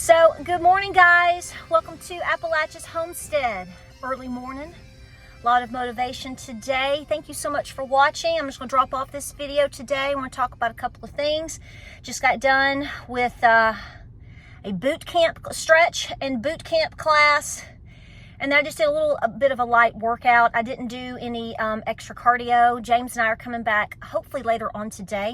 So, good morning, guys. Welcome to Appalachia's Homestead. Early morning. A lot of motivation today. Thank you so much for watching. I'm just going to drop off this video today. I want to talk about a couple of things. Just got done with a boot camp stretch and boot camp class. And then I just did a bit of a light workout. I didn't do any extra cardio. James and I are coming back hopefully later on today.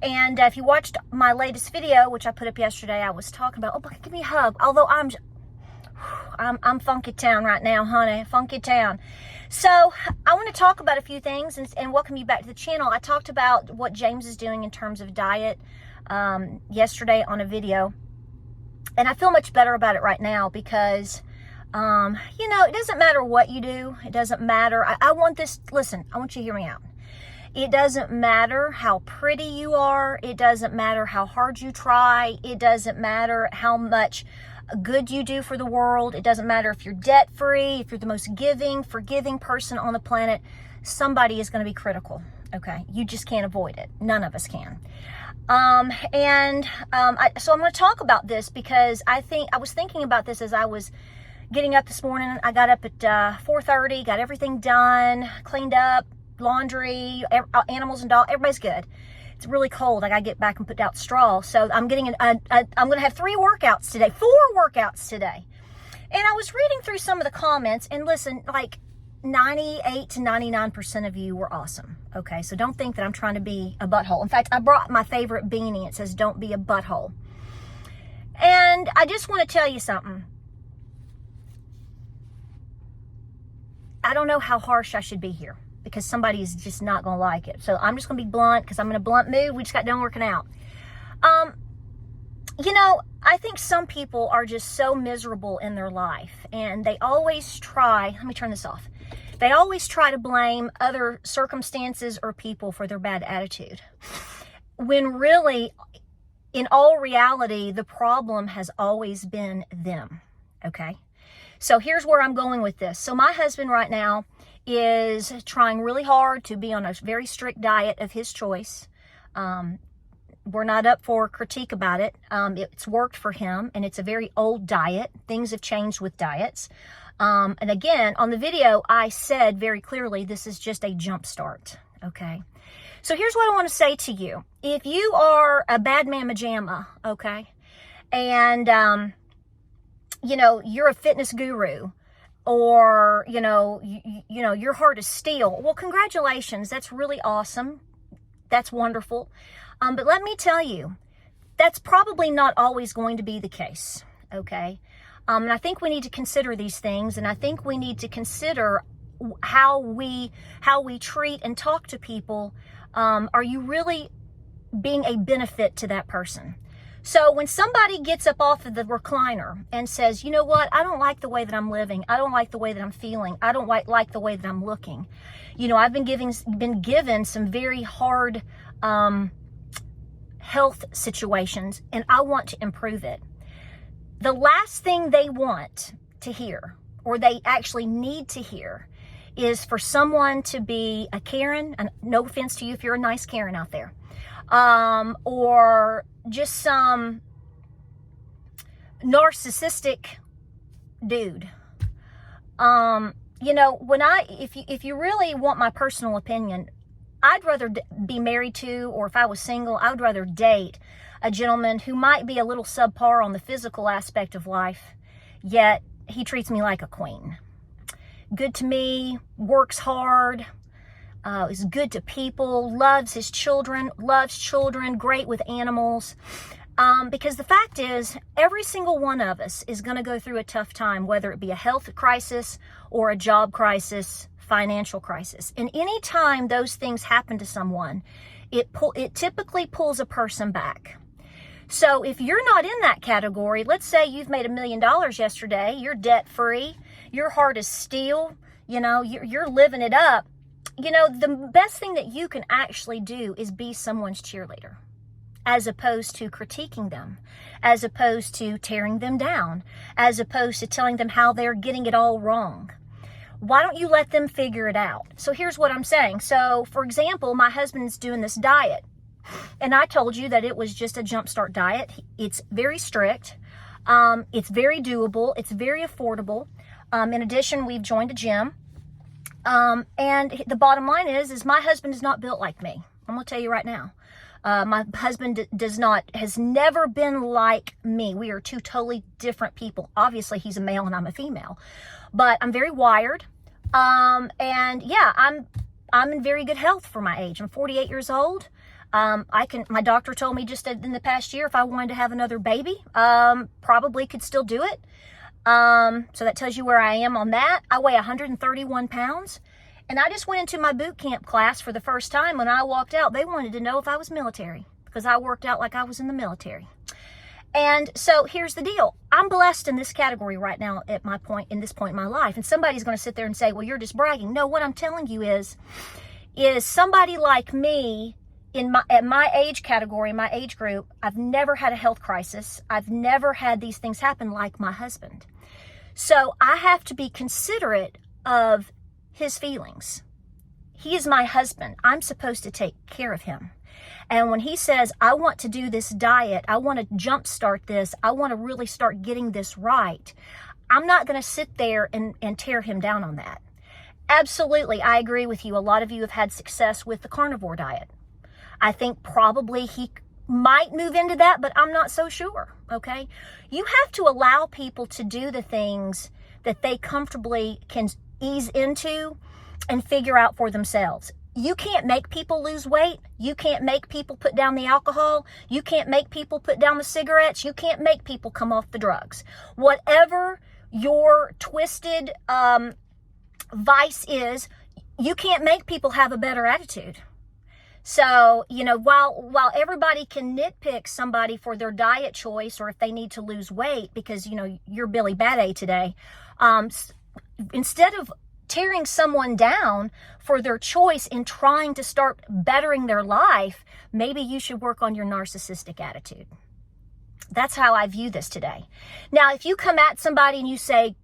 And if you watched my latest video, which I put up yesterday, I was talking about, oh, give me a hug. Although I'm funky town right now, honey, funky town. So I want to talk about a few things and welcome you back to the channel. I talked about what James is doing in terms of diet yesterday on a video. And I feel much better about it right now because, you know, it doesn't matter what you do. It doesn't matter. I want this, listen, I want you to hear me out. It doesn't matter how pretty you are. It doesn't matter how hard you try. It doesn't matter how much good you do for the world. It doesn't matter if you're debt-free, if you're the most giving, forgiving person on the planet. Somebody is going to be critical, okay? You just can't avoid it. None of us can. So I'm going to talk about this because I was thinking about this as I was getting up this morning. I got up at 4:30, got everything done, cleaned up, laundry, animals and dogs, everybody's good. It's really cold. I gotta get back and put out straw. So I'm getting I'm gonna have 4 workouts today. And I was reading through some of the comments, and listen, like 98 to 99% of you were awesome. Okay, so don't think that I'm trying to be a butthole. In fact, I brought my favorite beanie. It says, "Don't be a butthole." And I just want to tell you something. I don't know how harsh I should be here, because somebody is just not going to like it. So I'm just going to be blunt because I'm in a blunt mood. We just got done working out. You know, I think some people are just so miserable in their life, and they always try, let me turn this off. They always try to blame other circumstances or people for their bad attitude. When really, in all reality, the problem has always been them. Okay? So here's where I'm going with this. So my husband right now is trying really hard to be on a very strict diet of his choice. We're not up for critique about it. It's worked for him, and it's a very old diet. Things have changed with diets. And again, on the video, I said very clearly, this is just a jump start, okay? So here's what I want to say to you. If you are a bad mamma jamma, okay, and, you know, you're a fitness guru, or, you know, your heart is steel. Well, congratulations. That's really awesome. That's wonderful. But let me tell you, that's probably not always going to be the case. Okay. And I think we need to consider these things. And I think we need to consider how we treat and talk to people. Are you really being a benefit to that person? So when somebody gets up off of the recliner and says, you know what, I don't like the way that I'm living. I don't like the way that I'm feeling. I don't like the way that I'm looking. You know, I've been given some very hard health situations, and I want to improve it. The last thing they want to hear, or they actually need to hear, is for someone to be a Karen, and no offense to you if you're a nice Karen out there, or just some narcissistic dude. You know, if you really want my personal opinion, I'd rather be married to, or if I was single, I would rather date a gentleman who might be a little subpar on the physical aspect of life, yet he treats me like a queen. Good to me, works hard, is good to people, loves children, great with animals. Because the fact is, every single one of us is going to go through a tough time, whether it be a health crisis or a job crisis, financial crisis. And any time those things happen to someone, it typically pulls a person back. So if you're not in that category, let's say you've made $1 million yesterday, you're debt-free, your heart is steel, you know, you're living it up. You know, the best thing that you can actually do is be someone's cheerleader, as opposed to critiquing them, as opposed to tearing them down, as opposed to telling them how they're getting it all wrong. Why don't you let them figure it out? So here's what I'm saying. So, for example, my husband's doing this diet, and I told you that it was just a jumpstart diet. It's very strict. It's very doable. It's very affordable. In addition, we've joined a gym. And the bottom line is my husband is not built like me. I'm going to tell you right now. My husband has never been like me. We are two totally different people. Obviously, he's a male and I'm a female, but I'm very wired. And yeah, I'm in very good health for my age. I'm 48 years old. My doctor told me just in the past year, if I wanted to have another baby, probably could still do it. So that tells you where I am on that. I weigh 131 pounds. And I just went into my boot camp class for the first time. When I walked out, they wanted to know if I was military because I worked out like I was in the military. And so here's the deal. I'm blessed in this category right now at this point in my life. And somebody's going to sit there and say, well, you're just bragging. No, what I'm telling you is somebody like me at my age category, my age group, I've never had a health crisis. I've never had these things happen like my husband. So I have to be considerate of his feelings. He is my husband. I'm supposed to take care of him. And when he says, I want to do this diet, I want to jumpstart this, I want to really start getting this right, I'm not going to sit there and tear him down on that. Absolutely, I agree with you. A lot of you have had success with the carnivore diet. I think probably he might move into that, but I'm not so sure, okay? You have to allow people to do the things that they comfortably can ease into and figure out for themselves. You can't make people lose weight. You can't make people put down the alcohol. You can't make people put down the cigarettes. You can't make people come off the drugs. Whatever your twisted vice is, you can't make people have a better attitude. So, while everybody can nitpick somebody for their diet choice or if they need to lose weight because, you're Billy Bad A today, instead of tearing someone down for their choice in trying to start bettering their life, maybe you should work on your narcissistic attitude. That's how I view this today. Now, if you come at somebody and you say,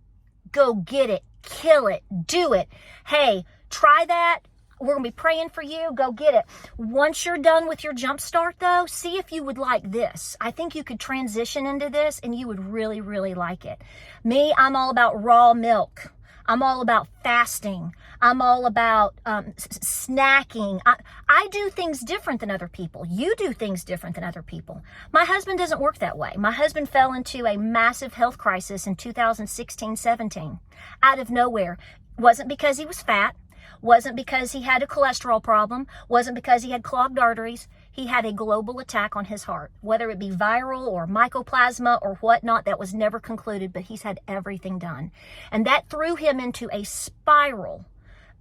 go get it, kill it, do it, hey, try that, we're going to be praying for you, go get it. Once you're done with your jump start, though, see if you would like this. I think you could transition into this and you would really, really like it. Me, I'm all about raw milk. I'm all about fasting. I'm all about snacking. I do things different than other people. You do things different than other people. My husband doesn't work that way. My husband fell into a massive health crisis in 2016-17 out of nowhere. Wasn't because he was fat. Wasn't because he had a cholesterol problem. Wasn't because he had clogged arteries. He had a global attack on his heart, whether it be viral or mycoplasma or whatnot. That was never concluded, but he's had everything done. And that threw him into a spiral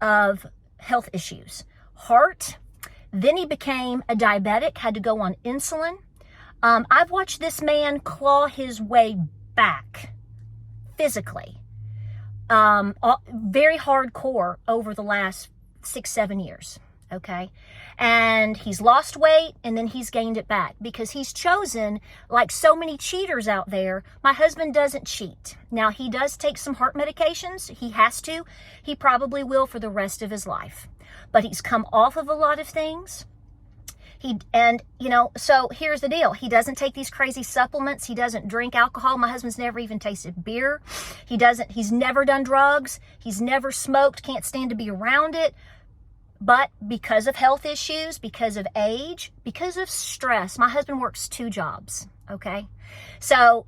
of health issues. Heart. Then he became a diabetic, had to go on insulin. I've watched this man claw his way back physically. Very hardcore over the last 6-7 years. Okay. And he's lost weight and then he's gained it back because he's chosen, like so many cheaters out there. My husband doesn't cheat. Now he does take some heart medications. He has to. He probably will for the rest of his life, but he's come off of a lot of things. So here's the deal. He doesn't take these crazy supplements. He doesn't drink alcohol. My husband's never even tasted beer. He's never done drugs. He's never smoked, can't stand to be around it. But because of health issues, because of age, because of stress, my husband works 2 jobs. Okay. So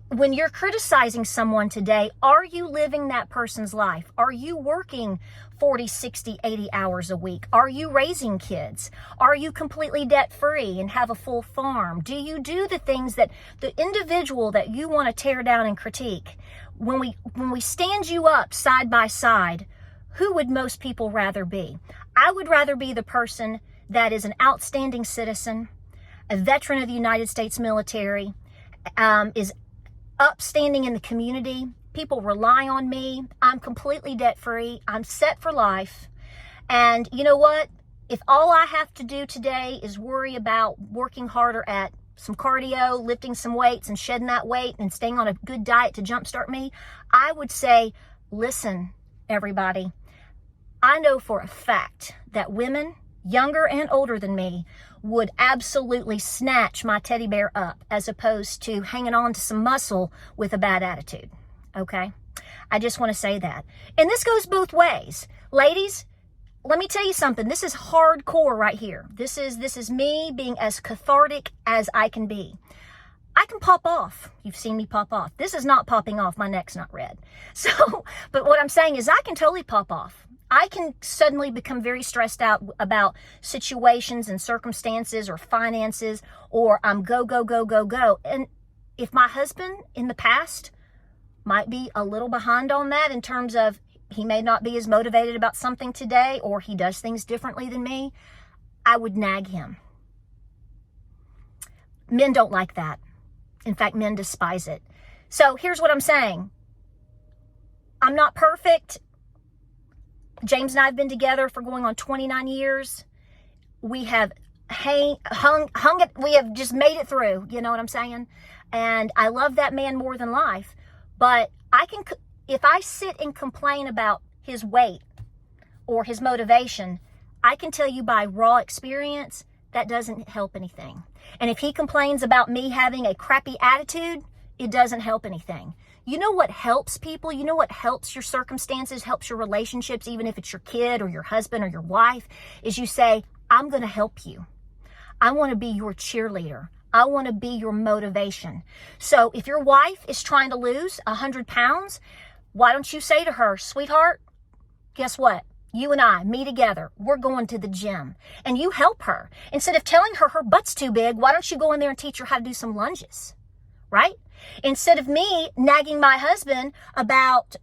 when you're criticizing someone today, are you living that person's life? Are you working 40, 60, 80 hours a week? Are you raising kids? Are you completely debt free and have a full farm? Do you do the things that the individual that you want to tear down and critique? When we stand you up side by side, who would most people rather be? I would rather be the person that is an outstanding citizen, a veteran of the United States military, is upstanding in the community. People rely on me. I'm completely debt-free. I'm set for life. And you know what? If all I have to do today is worry about working harder at some cardio, lifting some weights and shedding that weight and staying on a good diet to jumpstart me, I would say, listen, everybody, I know for a fact that women younger and older than me, would absolutely snatch my teddy bear up as opposed to hanging on to some muscle with a bad attitude. Okay? I just want to say that. And this goes both ways. Ladies, let me tell you something. This is hardcore right here. This is me being as cathartic as I can be. I can pop off. You've seen me pop off. This is not popping off. My neck's not red. So, but what I'm saying is I can totally pop off. I can suddenly become very stressed out about situations and circumstances or finances, or I'm go, go, go, go, go. And if my husband in the past might be a little behind on that in terms of he may not be as motivated about something today, or he does things differently than me, I would nag him. Men don't like that. In fact, men despise it. So here's what I'm saying. I'm not perfect. James and I have been together for going on 29 years. We have hung it. We have just made it through. You know what I'm saying? And I love that man more than life. But if I sit and complain about his weight or his motivation, I can tell you by raw experience, that doesn't help anything. And if he complains about me having a crappy attitude, it doesn't help anything. You know what helps people? You know what helps your circumstances, helps your relationships, even if it's your kid or your husband or your wife, is you say, I'm going to help you. I want to be your cheerleader. I want to be your motivation. So if your wife is trying to lose 100 pounds, why don't you say to her, sweetheart, guess what? You and I, me together, we're going to the gym. And you help her. Instead of telling her her butt's too big, why don't you go in there and teach her how to do some lunges? Right? Instead of me nagging my husband about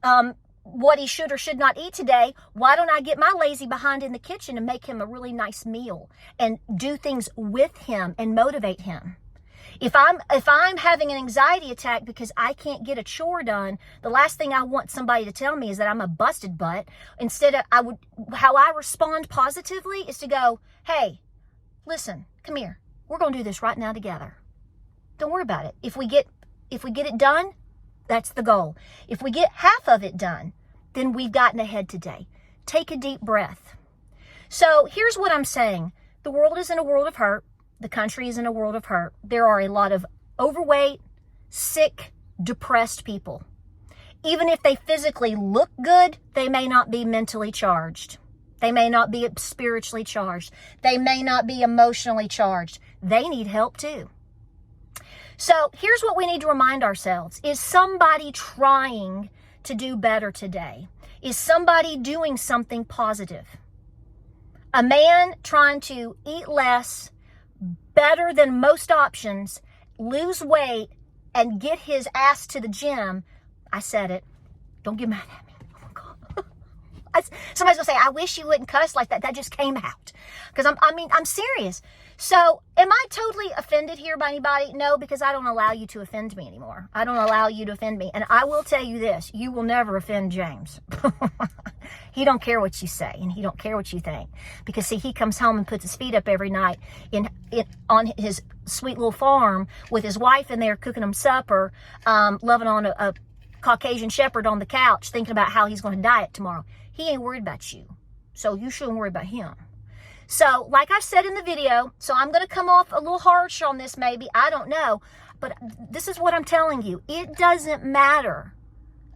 what he should or should not eat today, why don't I get my lazy behind in the kitchen and make him a really nice meal and do things with him and motivate him? If I'm having an anxiety attack because I can't get a chore done, the last thing I want somebody to tell me is that I'm a busted butt. Instead of how I respond positively is to go, hey, listen, come here. We're going to do this right now together. Don't worry about it. If we get it done, that's the goal. If we get half of it done, then we've gotten ahead today. Take a deep breath. So here's what I'm saying. The world is in a world of hurt. The country is in a world of hurt. There are a lot of overweight, sick, depressed people. Even if they physically look good, they may not be mentally charged. They may not be spiritually charged. They may not be emotionally charged. They need help too. So here's what we need to remind ourselves. Is somebody trying to do better today? Is somebody doing something positive? A man trying to eat less, better than most options, lose weight, and get his ass to the gym. I said it. Don't get mad at me. Oh my God. Somebody's going to say, I wish you wouldn't cuss like that. That just came out. Because I'm serious. So am I totally offended here by anybody? No, because I don't allow you to offend me anymore. I don't allow you to offend me. And I will tell you this, you will never offend James. He don't care what you say, and he don't care what you think. Because see, he comes home and puts his feet up every night on his sweet little farm with his wife in there cooking him supper, loving on a Caucasian shepherd on the couch, thinking about how he's going to diet tomorrow. He ain't worried about you. So you shouldn't worry about him. So, like I said in the video, so I'm going to come off a little harsh on this maybe. I don't know. But this is what I'm telling you. It doesn't matter.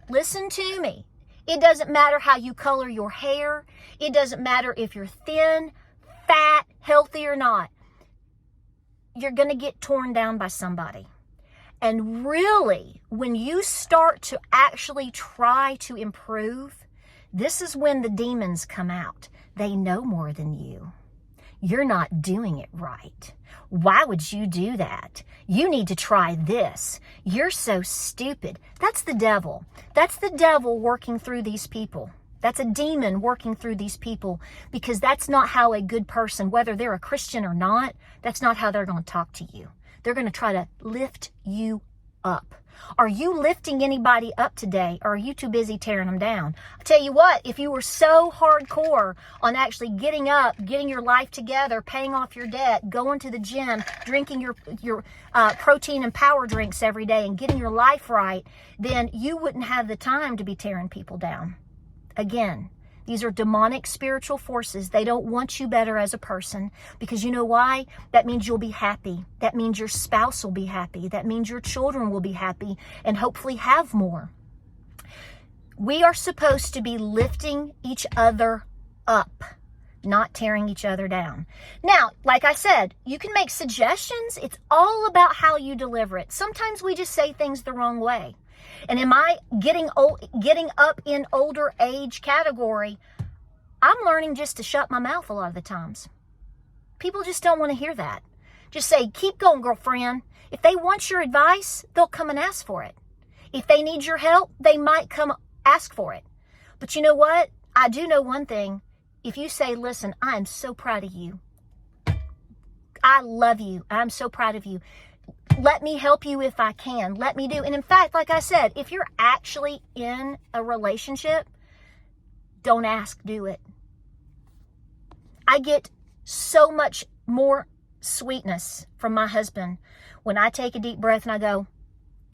Listen to me. It doesn't matter how you color your hair. It doesn't matter if you're thin, fat, healthy or not. You're going to get torn down by somebody. And really, when you start to actually try to improve, this is when the demons come out. They know more than you. You're not doing it right. Why would you do that? You need to try this. You're so stupid. That's the devil. That's the devil working through these people. That's a demon working through these people, because that's not how a good person, whether they're a Christian or not, that's not how they're going to talk to you. They're going to try to lift you up. Are you lifting anybody up today, or are you too busy tearing them down? I tell you what, if you were so hardcore on actually getting up, getting your life together, paying off your debt, going to the gym, drinking your protein and power drinks every day, and getting your life right, then you wouldn't have the time to be tearing people down. Again, These are demonic spiritual forces. They don't want you better as a person, because you know why? That means you'll be happy. That means your spouse will be happy. That means your children will be happy and hopefully have more. We are supposed to be lifting each other up, not tearing each other down. Now, like I said, you can make suggestions. It's all about how you deliver it. Sometimes we just say things the wrong way. And in my getting up in older age category, I'm learning just to shut my mouth a lot of the times. People just don't want to hear that. Just say, keep going, girlfriend. If they want your advice, they'll come and ask for it. If they need your help, they might come ask for it. But you know what? I do know one thing. If you say, listen, I am so proud of you. I love you. I'm so proud of you. Let me help you if I can. Let me do. And in fact, like I said, if you're actually in a relationship, don't ask, do it. I get so much more sweetness from my husband when I take a deep breath and I go,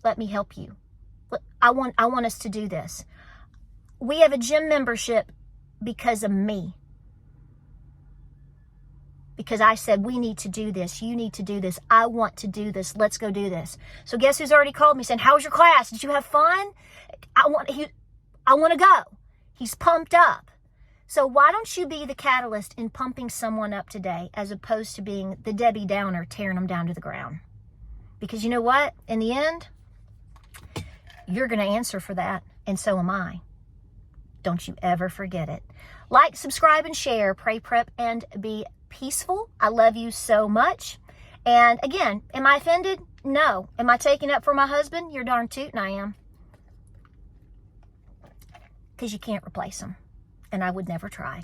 let me help you. I want us to do this. We have a gym membership because of me. Because I said, we need to do this. You need to do this. I want to do this. Let's go do this. So guess who's already called me saying, how was your class? Did you have fun? I want to go. He's pumped up. So why don't you be the catalyst in pumping someone up today, as opposed to being the Debbie Downer tearing them down to the ground? Because you know what? In the end, you're going to answer for that. And so am I. Don't you ever forget it. Like, subscribe, and share. Pray, prep, and be peaceful. I love you so much. And again, am I offended? No. Am I taking up for my husband? You're darn tootin' I am. Because you can't replace him. And I would never try.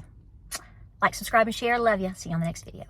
Like, subscribe, and share. Love you. See you on the next video.